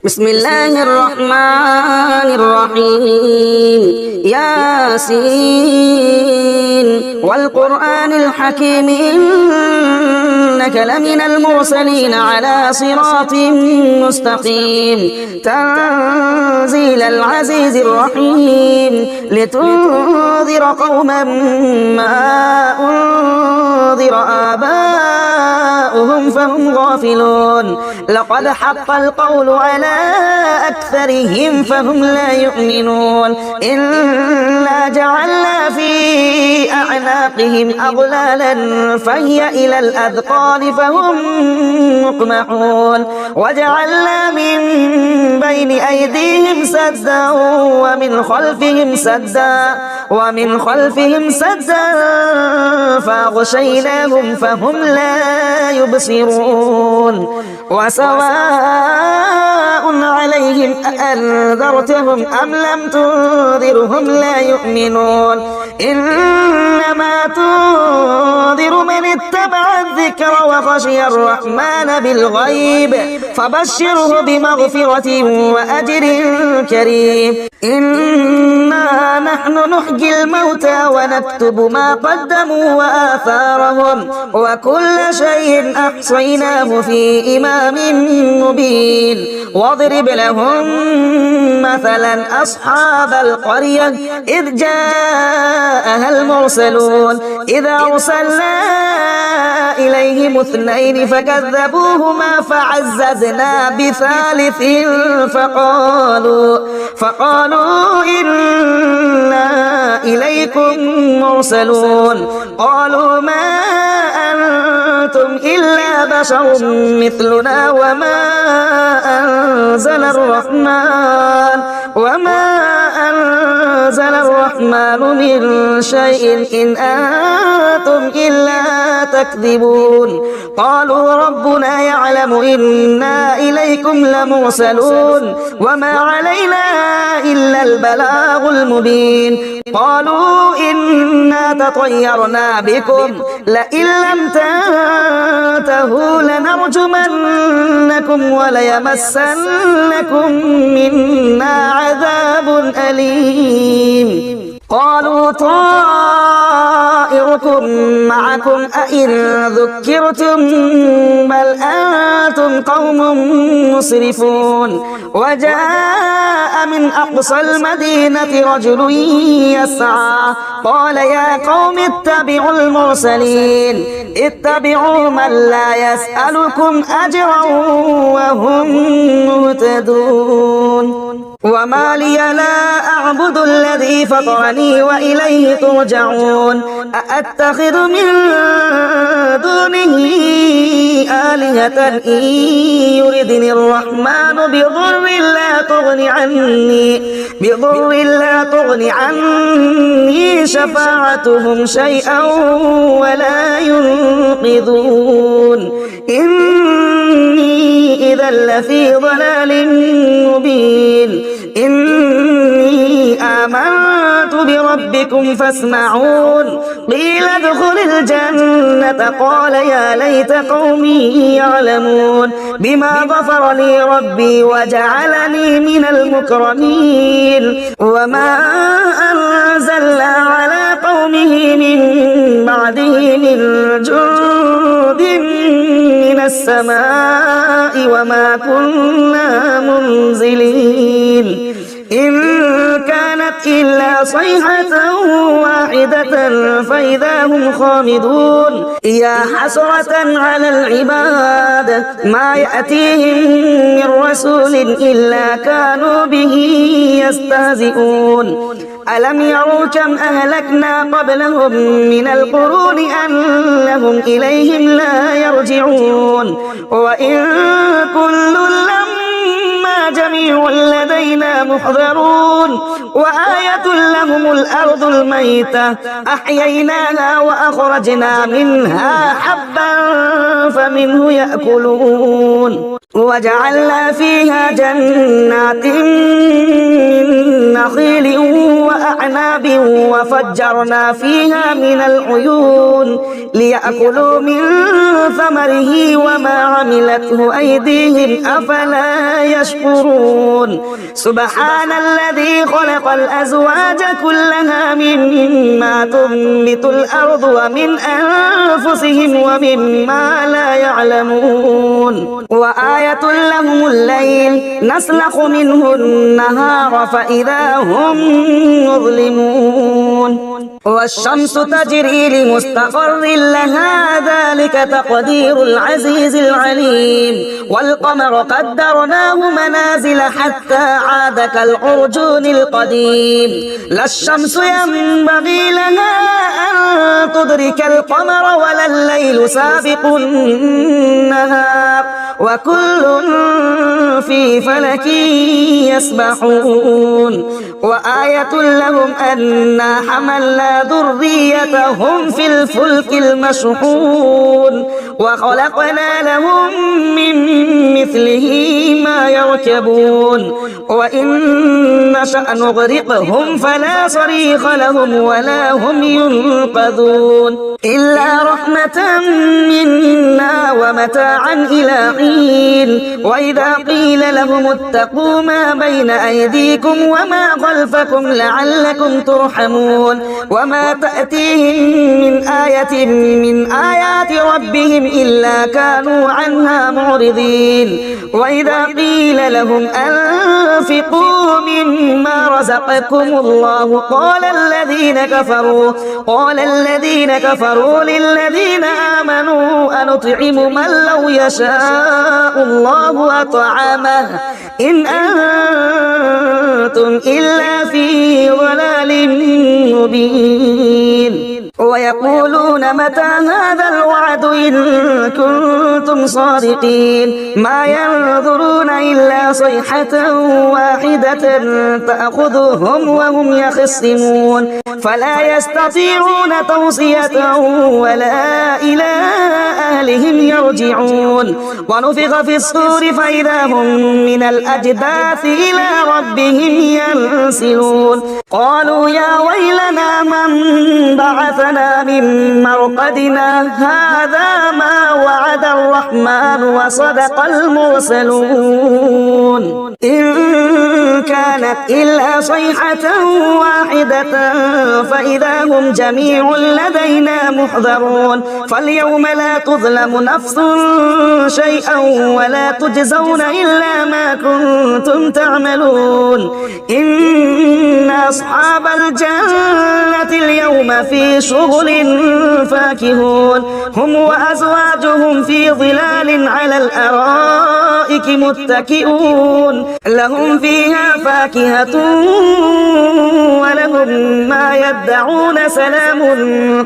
بسم الله الرحمن الرحيم ياسين والقرآن الحكيم إنك لمن المرسلين على صراط مستقيم تنزيل العزيز الرحيم لتنذر قوما ما أنذر آباؤهم فهم غافلون لقد حق القول على أكثرهم فهم لا يؤمنون إنا جعلنا في أعناقهم أغلالا فهي إلى الأذقان فهم مقمحون وجعلنا من بين أيديهم سدا ومن خلفهم سدا فأغشيناهم فهم لا يبصرون وسواء عليهم أأنذرتهم أم لم تنذرهم لا يؤمنون إنما تنذر من اتبع الذكر وخشي الرحمن بالغيب فبشره بمغفرة وأجر كريم إنا نحن نحيي الموتى ونكتب ما قدموا وآثارهم وكل شيء أحصيناه في إمام مبين واضرب لهم مثلا أصحاب القرية إذ جاءها المرسلون إذا أرسلنا إليهم اثنين فكذبوهما فعززنا بثالث فقالوا إنا إليكم مرسلون قالوا ما أنتم إلا بشر مثلنا وما أنزل الرحمن من شيء إن أنتم إلا تكذبون قالوا ربنا يعلم إنا إليكم لمرسلون وما علينا إلا البلاغ المبين قالوا إنا تطيرنا بكم لئن لم تنتهوا لنرجمنكم وليمسنكم منا عذاب أليم قالوا طائركم معكم أئن ذكرتم بل أنتم قوم مسرفون وجاء من أقصى المدينة رجل يسعى قال يا قوم اتبعوا المرسلين اتبعوا من لا يسألكم أجرا وهم مهتدون وما لي لا أعبد الذي فطرني وإليه ترجعون أأتخذ من دونه آلهة إن يردني الرحمن بضر لا تغن عني شفاعتهم شيئا ولا ينقذون إني إذا لفي ضلال مبين إني آمنت بربكم فاسمعون قيل ادخل الجنة قال يا ليت قومي يعلمون بما غفر لي ربي وجعلني من المكرمين وما أنزلنا على قومه من بعده من جند من السماء وما كنا منزلين إن كانت إلا صيحة واحدة فإذا هم خامدون يا حسرة على العباد ما يأتيهم من رسول إلا كانوا به يستهزئون ألم يروا كم أهلكنا قبلهم من القرون أنهم إليهم لا يرجعون وإن كل لما جميع لدينا محضرون وآية لهم الأرض الميتة أحييناها وأخرجنا منها حبا فمنه يأكلون وجعلنا فيها جنات من نخيل وأعناب وفجرنا فيها من العيون ليأكلوا من ثمره وما عملته أيديهم أفلا يشكرون سبحان الذي خلق الأزواج كلها مما تنبت الأرض ومن أنفسهم ومما لا يعلمون وآية لهم الليل نسلخ منه النهار فإذا هم مظلمون والشمس تجري لمستقر لها ذلك تقدير العزيز العليم والقمر قدرناه منازل حتى عاد كالعرجون القديم لا الشمس ينبغي لها أن تدرك القمر ولا الليل سابق النهار وكل في فلك يسبحون وآية لهم أنا حملنا ذريتهم في الفلك المشحون وخلقنا لهم من مثله ما يركبون وإن نشأ نغرقهم فلا صريخ لهم ولا هم ينقذون إلا رحمة منا ومتاعا إلى حين وإذا قيل لهم اتقوا ما بين أيديكم وما خلفكم لعلكم ترحمون وما تأتيهم من آية من آيات ربهم إلا كانوا عنها معرضين وإذا قيل لهم أنفقوا مما رزقكم الله قال الذين كفروا للذين آمنوا أنطعم من لو يشاء الله أطعمه إن أنتم إلا في ضلال مبين ويقولون متى هذا الوعد إن كنتم صادقين ما ينظرون إلا صيحة واحدة تأخذهم وهم يخصمون فلا يستطيعون توصية ولا إلى أهلهم يرجعون ونفخ في الصور فإذا هم من الأجداث إلى ربهم ينسلون قالوا يا ويلنا من بعثنا من مرقدنا هذا ما وعد الرحمن وصدق المرسلون إن كانت إلا صيحة واحدة فإذا هم جميع لدينا محضرون فاليوم لا تظلم نفس شيئا ولا تجزون إلا ما كنتم تعملون إن أصحاب الجنة اليوم في شغل فاكهون هم وأزواجهم في ظلال على الأرائك متكئون لهم فيها فاكهة ولهم ما يدعون سلام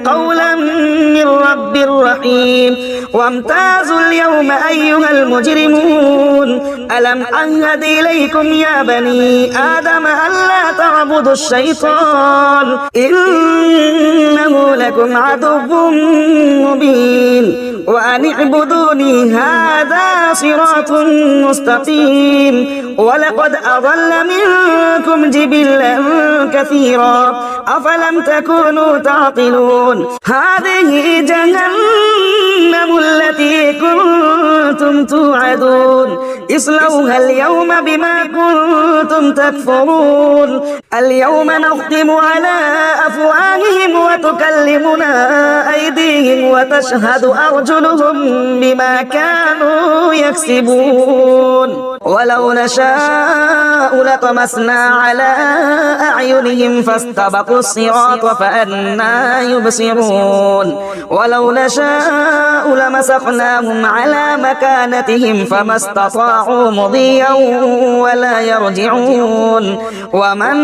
قولا من رب رحيم وامتازوا اليوم أيها المجرمون ألم أعهد إليكم يا بني آدم ألا تعبدوا الشيطان إنه لكم عدو مبين وأن اعبدوني هذا صراط مستقيم ولقد أضل منكم جبلا كثيرا أفلم تكونوا تعقلون هذه جهنم التي كنتم توعدون اصلوها اليوم بما كنتم تكفرون اليوم نختم على أفواههم وتكلمنا أيديهم وتشهد أرجلهم بما كانوا يكسبون ولو نشاء لطمسنا على أعينهم فاستبقوا الصراط فأنى يبصرون ولو نشاء لمسخناهم على مكانتهم فما استطاعوا مضيا ولا يرجعون ومن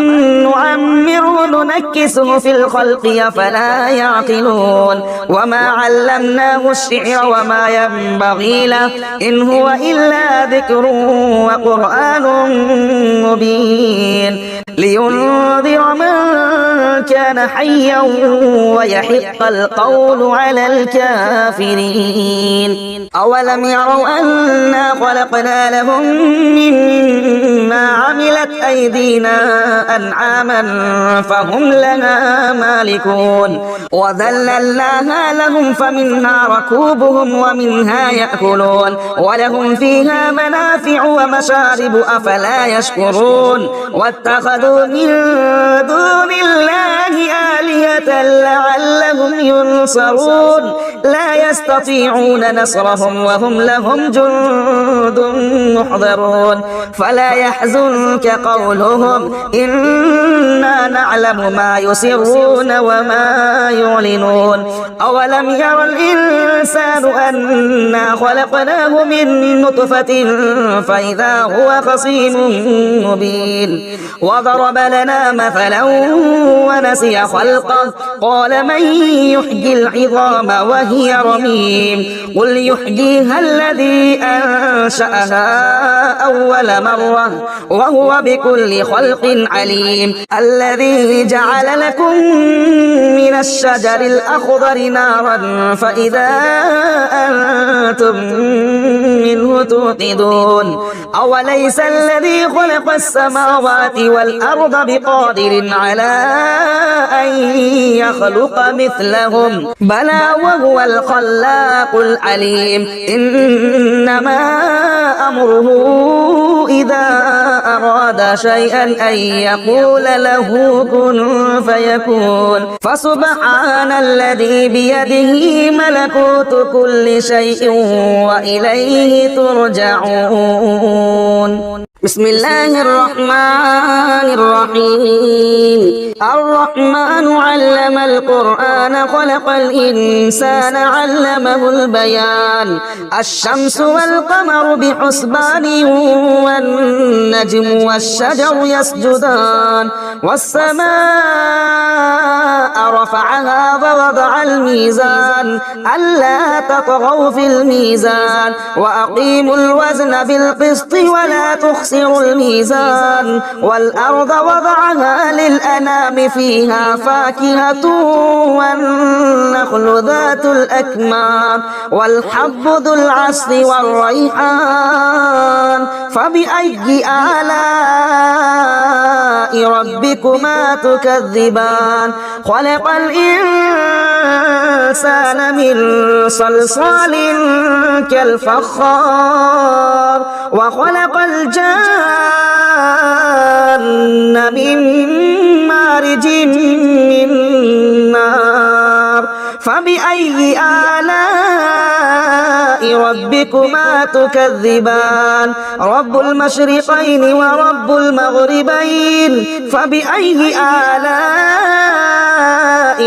نعمره ننكسه في الخلق أفلا يعقلون وما علمناه الشعر وما ينبغي له إن هو إلا ذكر وقرآن مبين لينذر من كان حيا ويحق القول على الكافرين أولم يروا أنا خلقنا لهم مما عملت أيديهم أيدينا أنعاما فهم لها مالكون وذللناها لهم فمنها ركوبهم ومنها يأكلون ولهم فيها منافع ومشارب أفلا يشكرون واتخذوا من دون الله آلهة لعلهم ينصرون لا يستطيعون نصرهم وهم لهم جند محضرون فلا يحزنك قولهم إنا نعلم ما يسرون وما يعلنون أولم ير الإنسان أنا خلقناه من نطفة فإذا هو خصيم مبين وضرب لنا مثلا ونسي خلقه قال من يحيي العظام وهي رميم قل يحييها الذي أنشأها أول مرة وهو بكل خلق عليم الذي جعل لكم من الشجر الأخضر نارا فإذا أنتم منه توقدون أوليس الذي خلق السماوات والأرض بقادر على أن يخلق مثلهم بلى وهو الخلاق العليم إنما أمره إذا أراد شيئا أن يقول له كن فيكون فسبحان الذي بيده ملكوت كل شيء وإليه ترجعون بسم الله الرحمن الرحيم الرحمن علم القرآن خلق الإنسان علمه البيان الشمس والقمر بحسبان والنجم والشجر يسجدان والسماء رفعها ووضع الميزان ألا تطغوا في الميزان وأقيموا الوزن بالقسط ولا تخسروا الميزان والأرض وضعها للأنام فيها فاكهة والنخل ذات الأكمام والحب ذو العصف والريحان فبأي آلاء ربكما تكذبان خلق الإنسان من صلصال كالفخار وخلق الجان من مارج من نار فبأي آلاء ربكما تكذبان رب المشرقين ورب المغربين فبأي آلاء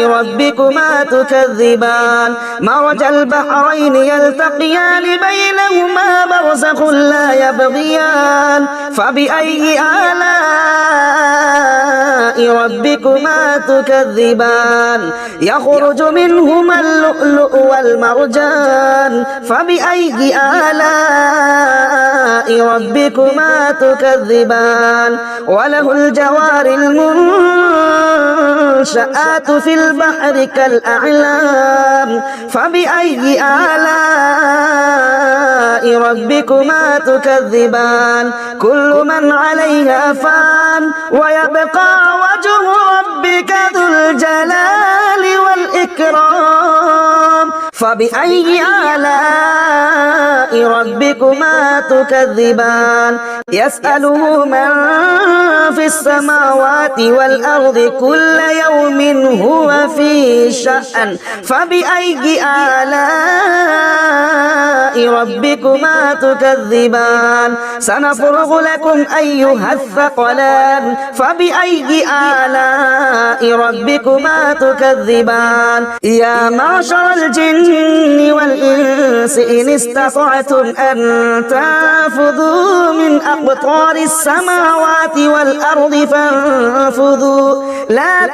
ربكما تكذبان مرج البحرين يلتقيان بينهما برزخ لا يبغيان فبأي آلاء ربكما تكذبان يخرج منهما اللؤلؤ والمرجان فبأي آلاء ربكما تكذبان وله الجوار المنشآت في البحر كالأعلام فبأي آلاء ربكما تكذبان كل من عليها فان ويبقى وجه ربك ذو الجلال والإكرام فبأي آلاء ربكما تكذبان يسأله من في السماوات والأرض كل يوم هو في شأن فبأي آلاء ربكما تكذبان سنفرغ لكم أيها الثقلان فبأي آلاء ربكما تكذبان يا معشر الجن والإنس إن استطعتم أن تنفذوا من أقطار السماوات والأرض فانفذوا لا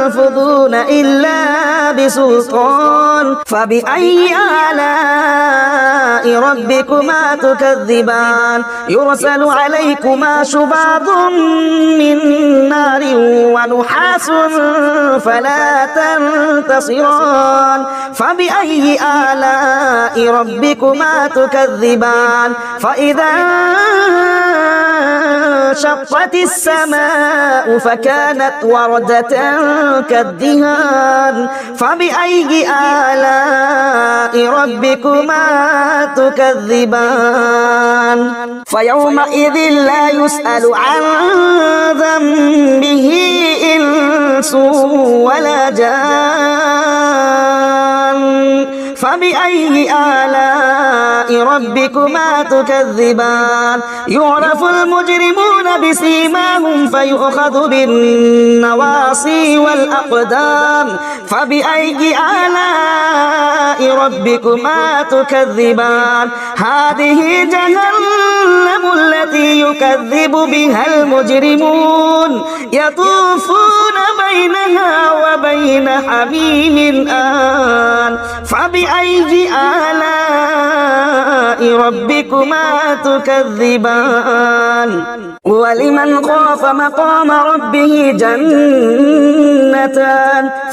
تنفذون إلا بسلطان فبأي آلاء ربكما تكذبان يرسل عليكما شباب من نار ونحاس فلا تنتصران فبأي آلاء ربكما تكذبان فإذا وانشقت السماء فكانت وردة كالدهان فبأي آلاء ربكما تكذبان فيومئذ لا يسأل عن ذنبه إنس ولا جان فبأي آلاء ربكما تكذبان يعرف المجرمون بسيماهم فيؤخذ بالنواصي والأقدام فبأي آلاء ربكما تكذبان هذه جهنم التي يكذب بها المجرمون يطوفون بينها وبين حميم آن فبأي آلاء ربكما تكذبان ولمن خاف مقام ربه جنتان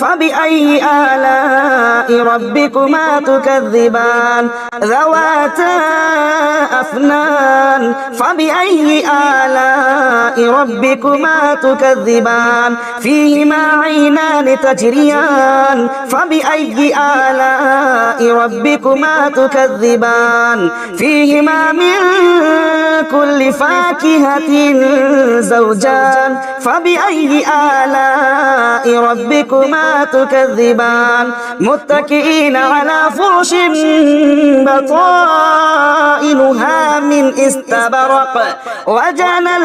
فبأي آلاء ربكما تكذبان ذواتا أفنان فبأي آلاء ربكما تكذبان فيهما عينان تجريان فبأي آلاء ربكما تكذبان فيهما من كل فاكهة زوجان فبأي آلاء ربكما تكذبان متكئين على فرش بطائنها من استبرق وجنى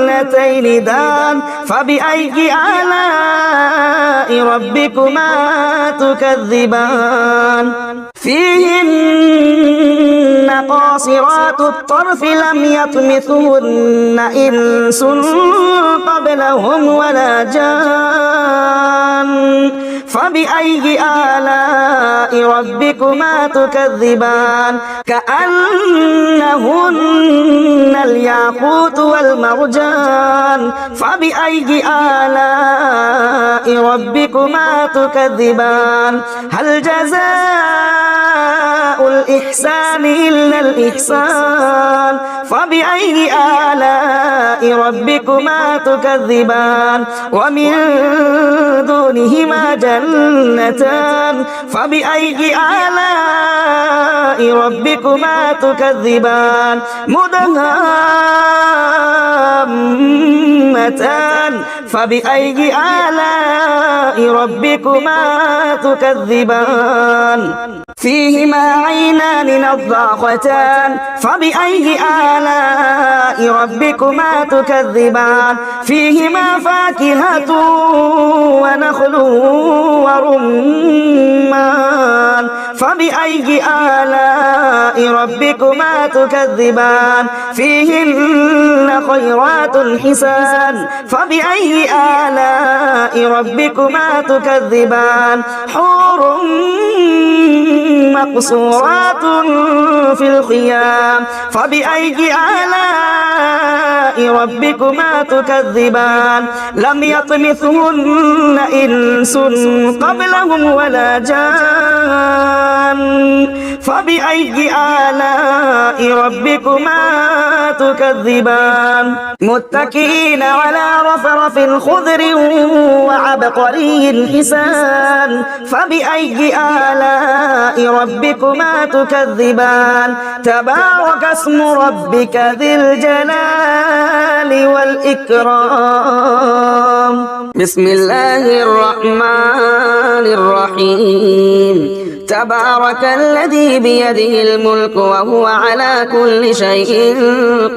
الجنتين دان فبأي آلاء ربكما تكذبان فيهن قاصرات الطرف لم يطمثهن إنس قبلهم ولا جان فبأي آلاء ربكما تكذبان كأنهن الياقوت والمرجان فبأي آلاء ربكما تكذبان هل جزاء الإحسان إلا الإحسان فبأي آلاء ربكما تكذبان ومن دونهما جنتان فبأي آلاء ربكما تكذبان مدهامتان فبأي آلاء ربكما تكذبان فيهما عينان نضاختان فبأي آلاء ربكما تكذبان فيهما فاكهة ونخل ورمان فبأي آلاء ربكما تكذبان فيهن خيرات حسان فبأي آلاء ربكما تكذبان حور مقصورات في الخيام فبأي آلاء ربكما تكذبان لم يطمثهن إنس قبلهم ولا جان فبأي آلاء ربكما تكذبان متكئين على رفرف خضر وعبقري حسان فبأي آلاء ربكما تكذبان تبارك اسم ربك ذي الجلال والإكرام بسم الله الرحمن الرحيم تبارك الذي بيده الملك وهو على كل شيء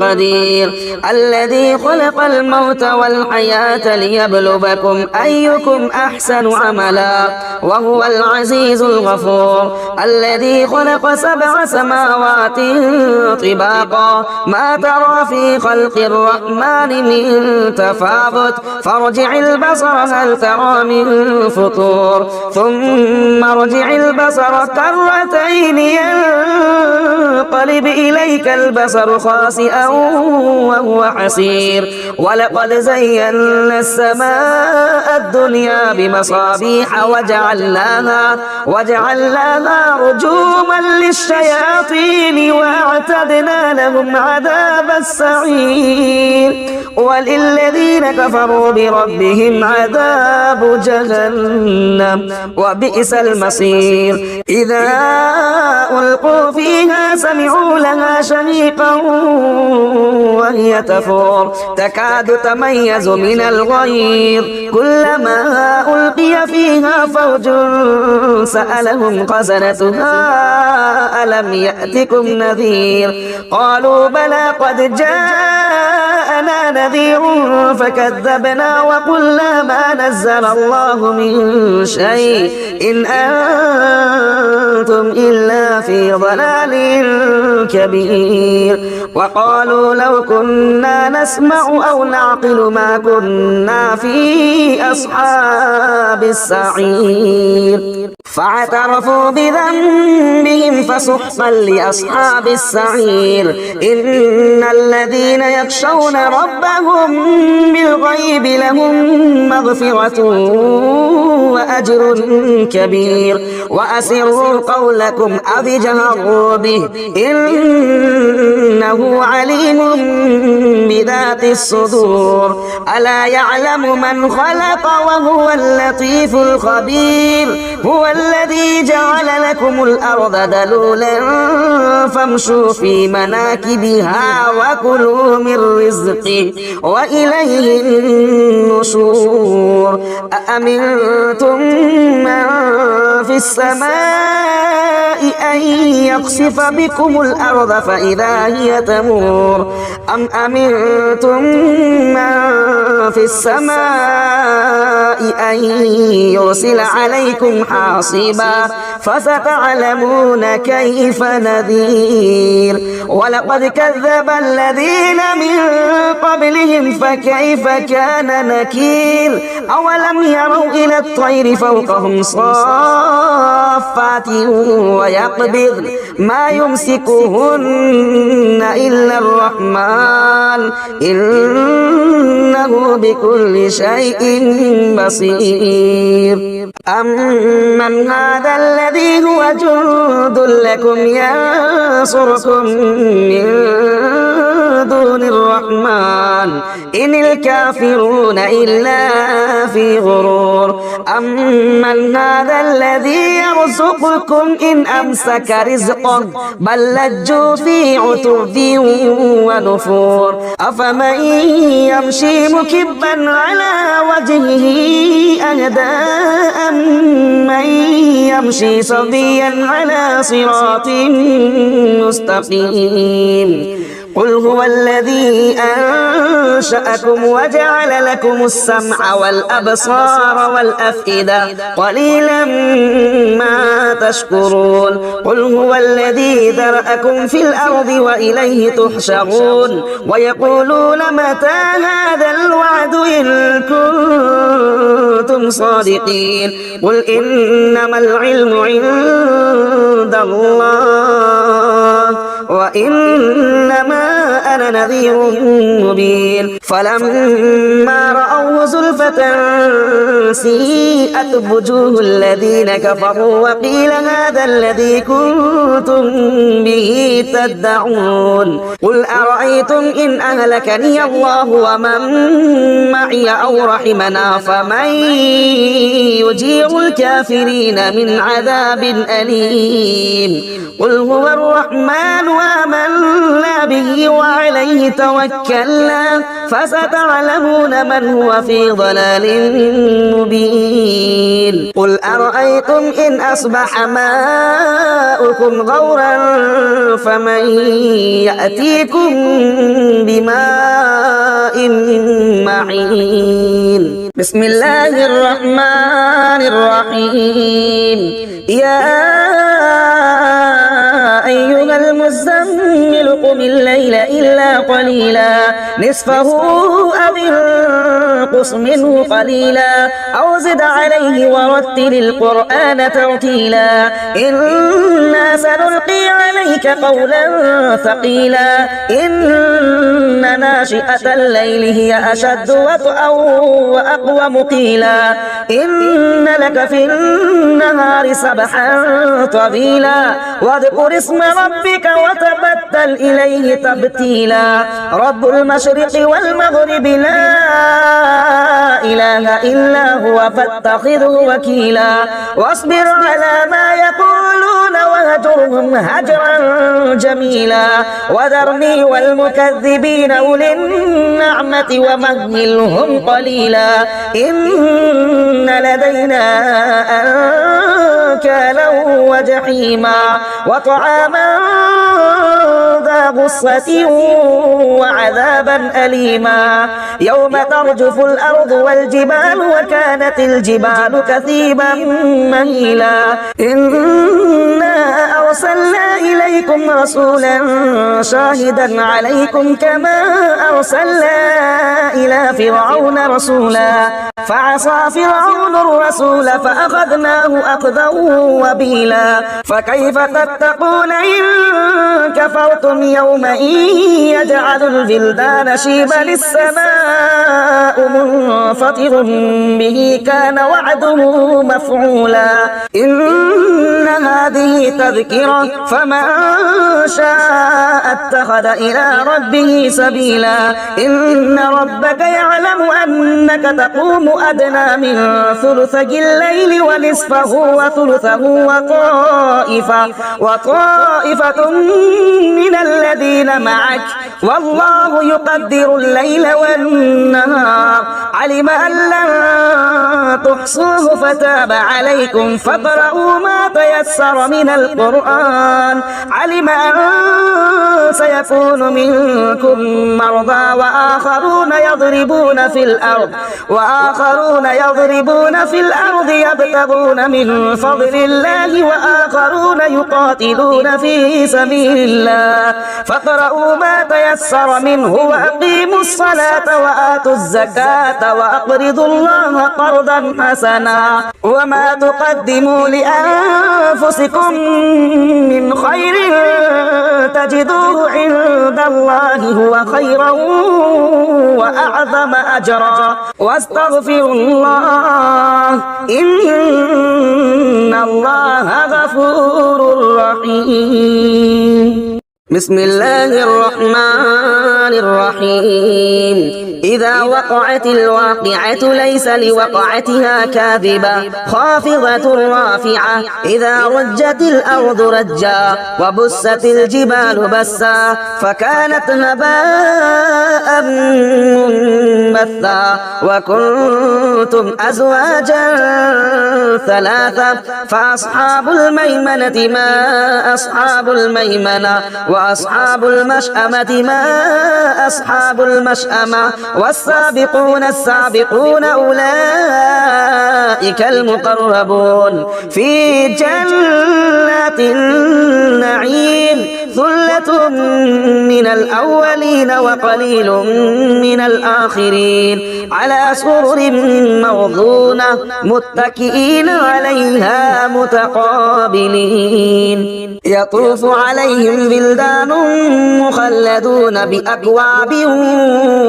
قدير الذي خلق الموت والحياة ليبلوكم أيكم أحسن عملا وهو العزيز الغفور الذي خلق 7 سماوات طباقا ما ترى في خلق الرحمن الرحمن من تفاوت فارجع البصر هل ترى من فطور ثم ارجع البصر كرتين ينقلب إليك البصر خاسئا وهو حسير ولقد زينا السماء الدنيا بمصابيح وجعلناها رجوما للشياطين وأعتدنا لهم عذاب السعير وللذين كفروا بربهم عذاب جهنم وبئس المصير إذا ألقوا فيها سمعوا لها شهيقا وهي تفور تكاد تميز من الغيظ كلما ألقي فيها فوج سألهم خزنتها ألم يأتكم نذير قالوا بلى قد جاءنا نذير فكذبنا وقلنا ما نزل الله من شيء إن أنتم إلا في ضلال كبير وقالوا لو كنا نسمع أو نعقل ما كنا في أصحاب السعير فاعترفوا بذنبهم فسحقا لأصحاب السعير إن الذين يخشون ربهم بالغيب لهم مغفرة وأجر كبير وأسروا قولكم أو اجهروا به إنه عليم بذات الصدور ألا يعلم من خلق وهو اللطيف الخبير هو الذي جعل لكم الأرض ذلولا فامشوا في مناكبها وكلوا من رزقه وإليه النشور أأمنتم من في السماء أن يخسف بكم الأرض فإذا هي تمور أم أمنتم من في السماء أن يرسل عليكم حاصبا فستعلمون كيف نذير ولقد كذب الذين من قبلهم فكيف كان نكير أولم يروا إلى الطير فوقهم صافات ويقبض ما يمسكهن إلا الرحمن إنه بكل شيء بصير أمن هذا الذي هو جند لكم ينصركم من دون الرحمن إن الكافرون إلا في غرور أمن هذا الذي يرزقكم إن أمسك رزقه بل لجوا في عتو ونفور أفمن يمشي مكبا على وجهه أهدى أمن يمشي صبيا على صراط مستقيم قل هو الذي أنشأكم وجعل لكم السمع والأبصار والأفئدة قليلا ما تشكرون قل هو الذي ذرأكم في الأرض وإليه تحشرون ويقولون متى هذا الوعد إن كنتم صادقين قل إنما العلم عند الله وإنما أنا نذير مبين فلما رأوه زلفة سيئت وجوه الذين كفروا وقيل هذا الذي كنتم به تدعون قل أرأيتم إن أهلكني الله ومن معي أو رحمنا فمن يجير الكافرين من عذاب أليم قل هو الرحمن وآمنا به وعليه توكلنا فستعلمون من هو في ضلال مبين قل أرأيتم إن أصبح ماؤكم غورا فمن يأتيكم بماء معين بسم الله الرحمن الرحيم يا أيها المزمل قم الليل إلا قليلا نصفه أو انقص منه قليلا أو زد عليه ورتل القرآن ترتيلا إنا سنلقي عليك قولا ثقيلا إن ناشئة الليل هي أشد وطئا وأقوم قيلا إن لك في النهار سبحا طويلا واذكر اسم ربك وتبتل إليه تبتيلا رب المشرق والمغرب لا إله إلا هو فاتخذه وكيلا واصبر على ما يقولون وهجرهم هجرا جميلا وذرني والمكذبين أولي النعمة ومهلهم قليلا إن لدينا أنكالا وجحيما وطعاما ذا غصة وعذابا أليما يوم ترجف الأرض والجبال وكانت الجبال كثيبا مهيلا إنا أرسلنا إليكم رسولا شاهدا عليكم كما أرسلنا إلى فرعون رسولا فعصى فرعون الرسول فأخذناه أخذا وبيلا فكيف تتقون إن كفرتم يوما يجعل البلدان شيبا السماء منفطر به كان وعده مفعولا إن هذه تذكرة فمن شاء اتخذ إلى ربه سبيلا إن ربك يعلم أنك تقوم أدنى من ثلثي الليل ونصفه وثلثه وطائفة من الذين معك والله يقدر الليل والنهار علم أن لن تحصوه فتاب عليكم فاقرؤوا ما تيسر من القرآن علم أن سيكون منكم مرضى وآخرون يضربون في الأرض يبتغون من فضل الله وآخرون يقاتلون في سبيل الله فاقرؤوا ما تيسر منه وأقيموا الصلاة وآتوا الزكاة وأقرضوا الله قرضا حسنا وما تقدموا لأنفسكم من خير تجدوه عند الله هو خيرا وأعظم أجرا واستغفروا الله إن الله غفور رحيم بسم الله الرحمن الرحيم إذا وقعت الواقعة ليس لوقعتها كاذبة خافضة رافعة إذا رجت الأرض رجا وبست الجبال بسا فكانت هباء منبثا وكنتم أزواجا ثلاثة فأصحاب الميمنة ما أصحاب الميمنة وأصحاب المشأمة ما أصحاب المشأمة والسابقون السابقون أولئك المقربون في جنات النعيم ثلة من الأولين وقليل من الآخرين على سرر موضونة متكئين عليها متقابلين يطوف عليهم بلدان مخلدون بأكواب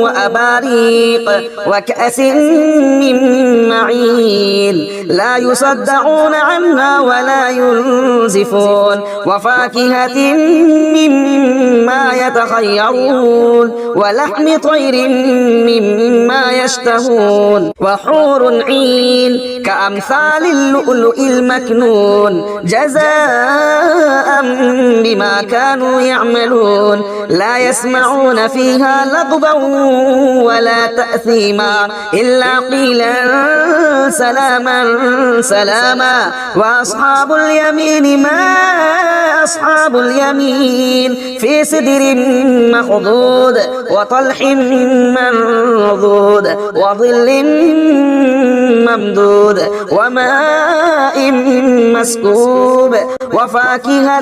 وأباريق وكأس من معين لا يصدعون عنها ولا ينزفون وفاكهة مما يتخيرون ولحم طير مما يشتهون وحور عين كأمثال اللؤلؤ المكنون جزاء بما كانوا يعملون لا يسمعون فيها لغوا ولا تأثيما إلا قيلا سلاما سلاما وأصحاب اليمين ما أصحاب اليمين في سدر مخضود وطلح منضود وظل ممدود وماء مسكوب وفاكهة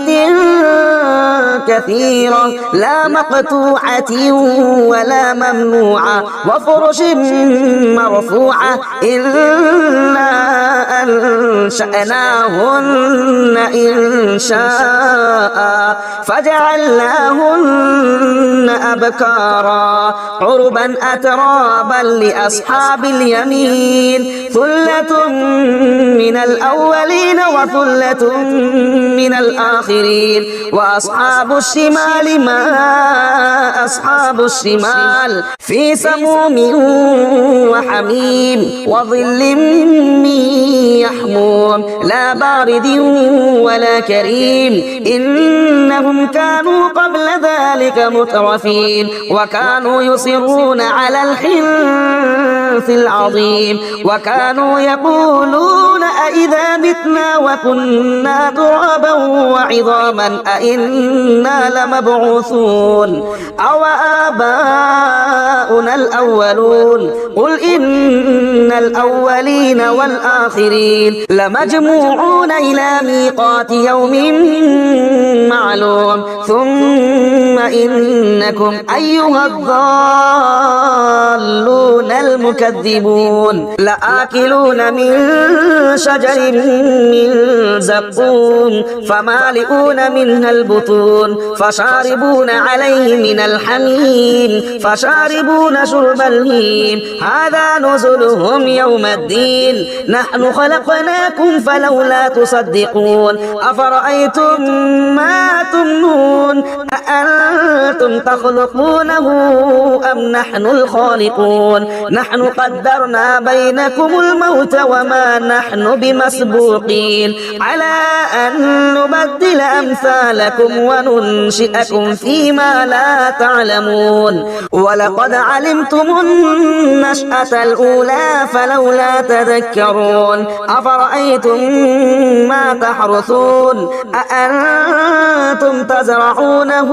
كثيرة لا مقطوعة ولا ممنوعة وفرش مرفوعة إنا أنشأناهن إنشاء فجعلناهن أبكارا عربا أترابا لأصحاب اليمين ثلة من الأولين وثلة من الآخرين وأصحاب الشمال ما أصحاب الشمال في سموم وحميم وظل من يحموم لا بارد ولا كريم إنهم كانوا قبل ذلك مترفين وكانوا يصرون على الحنث العظيم وكانوا يقولون أئذا متنا وكنا ترابا وعظاما أئنا لمبعوثون أو آباؤنا الأولون قل إن الأولين والآخرين لمجموعون إلى ميقات يوم معلوم ثم إنكم أيها الضالون المكذبون لآكلون من شجر من زقوم فمالئون منها البطون فشاربون عليه من الحميم فشاربون شرب الهيم هذا نزلهم يوم الدين نحن خلقناكم فلولا تصدقون أفرأيتم ما تمنون أأنتم تخلقونه أم نحن الخالقون نحن قدرنا بينكم الموت وما نحن بمسبوقين على أن نبدل أمثالكم وننشئكم فيما لا تعلمون ولقد علمتم النشأة الأولى فلولا تذكرون أفرأيتم ما تحرثون أأنتم تزرعونه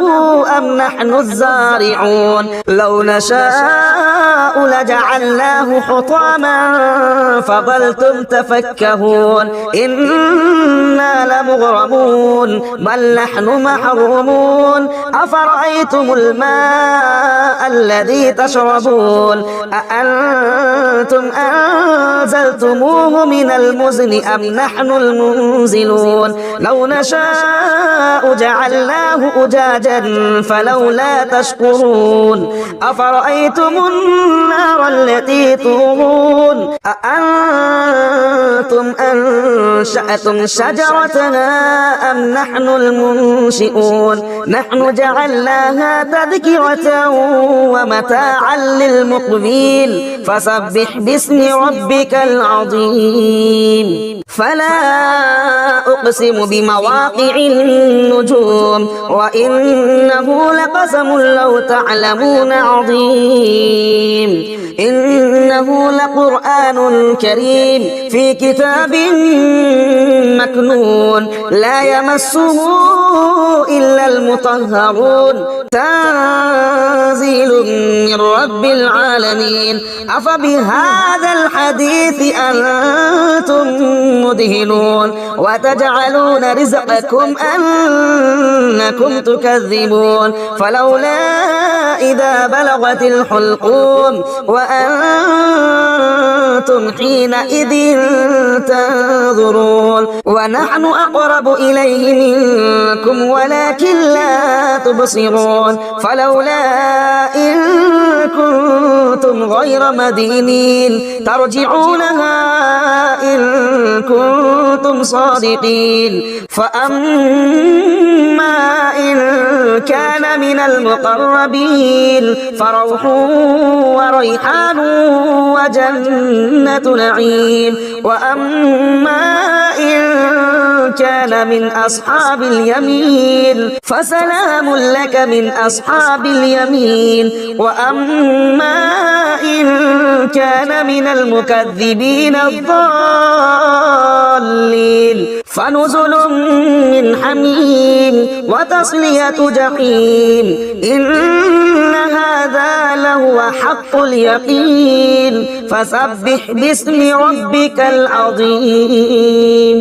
أم نحن الزارعون لو نشاء لجعلناه حطاما فظلتم تفكهون إنا لمغرمون بل نحن محرومون أفرأيتم الماء الذي تشربون أأنتم أنزلتموه من المزن أم نحن المنزلون لو نشاء جعلناه أجاجا فلولا تشكرون أفرأيتم النار التي تورون أأنتم أنشأتم شجرتها أم نحن المنشئون نحن جعلناها تذكرة ومتاعا للمقبين فسبح باسم ربك العظيم فلا أقسم بمواقع النجوم وإنه لقسم لو تعلمون عظيم إنه لقرآن كريم في كتاب مكنون لا يمسه إلا المطهرون تنزيل من رب العالمين أفبهذا الحديث أنتم مدهنون وتجعلون رزقكم أنكم تكذبون فلولا إذا بلغت الحلقوم وأنتم حينئذ تنظرون ونحن أقرب إليه منكم ولكن لا تبصرون فلولا إن كنتم غير مدينين ترجعونها إن كنتم صادقين فأما إن كان من المقربين فروح وريحان وجنة نعيم وأما إن كان من أصحاب اليمين فسلام لك من أصحاب اليمين وأما إن كان من المكذبين الضالين فنزل من حميم وتصلية جحيم إن هذا لهو حق اليقين فسبح باسم ربك العظيم.